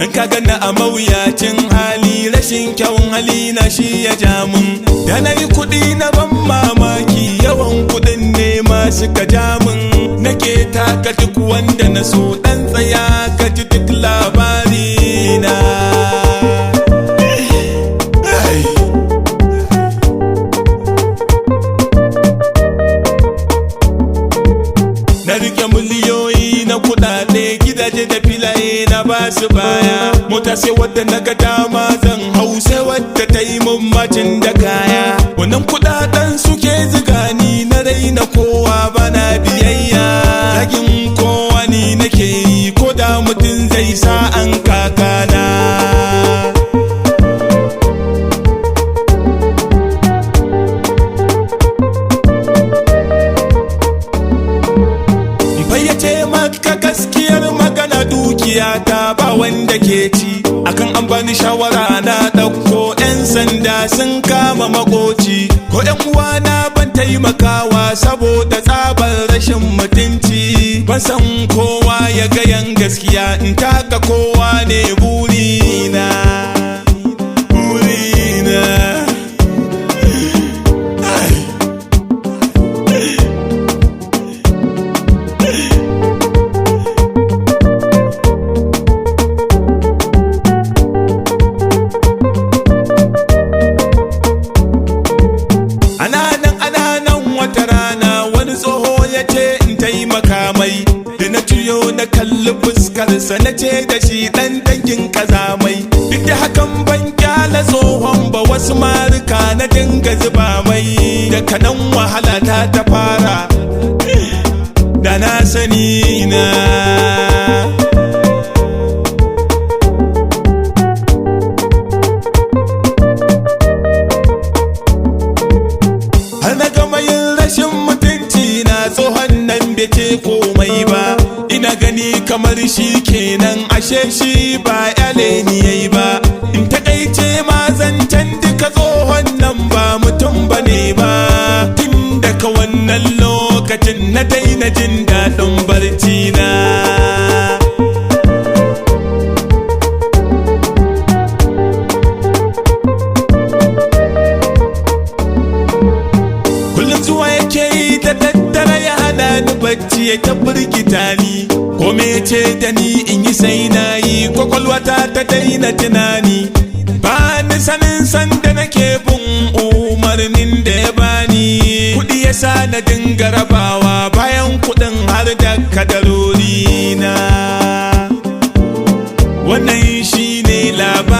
Dan ka ganna a mawuyacin hali, rashin kyawun hali na shi ya ja mun. Da na yi kuɗi na ban mamaki, yawan kuɗin ne ma suka ja mun. Nake taka duk wanda na so, dan tsaya ka ji duk labari na. Na rike miliyoyi na kuɗaɗe, gidaje da filaye na basu baya. Mota sai wadda na ga dama zan hau, sai wadda ta yi mun macin da kaya. Wannan kuɗaɗen suke ziga ni, na raina kowa bana biyayya. Zagin kowa ni nake yi, ko da mutum zai sa an kakana. Bayyace maka gaskiyar magana, dukiya ta ba wanda ke ci. Akan an bani shawara na ɗauko, 'yan sanda sun kama makoci. Ko 'yan uwana ban taimakawa saboda tsabar rashin mutunci. Ban san kowa ya gayan gaskiya, in taka kowa ne burina. Makamai da na ciyo na kalli fuskarsa, na ce da shi dan dangin kazamai. Duk da hakan ban kyala tsohon ba, wasu marika na dinga zuba mai. Daga nan wahala ta fara, da na sani na. Har na gama yin rashin mutunci na, tsohon nan bai ce komai ba. Ina gani kamar shi kenan, ashe shi ba yale ni yayi ba. In takaice ma zancen duka, tsohon nan ba mutum bane ba. Tun daga wannan lokacin na daina jin daɗin barci na. Kullum zuwa yake yi da daddare, ya hana ni bacci, ya ta birgita ni. Ko me ce da ni in yi sai na yi, kwakwalwata ta daina tunani. Ba ni sanin sanda nake bin umarnin da ya bani. Kuɗi ya sa na dinga rabawa, bayan kuɗin har da kadarori na. Wannan shi ne labari.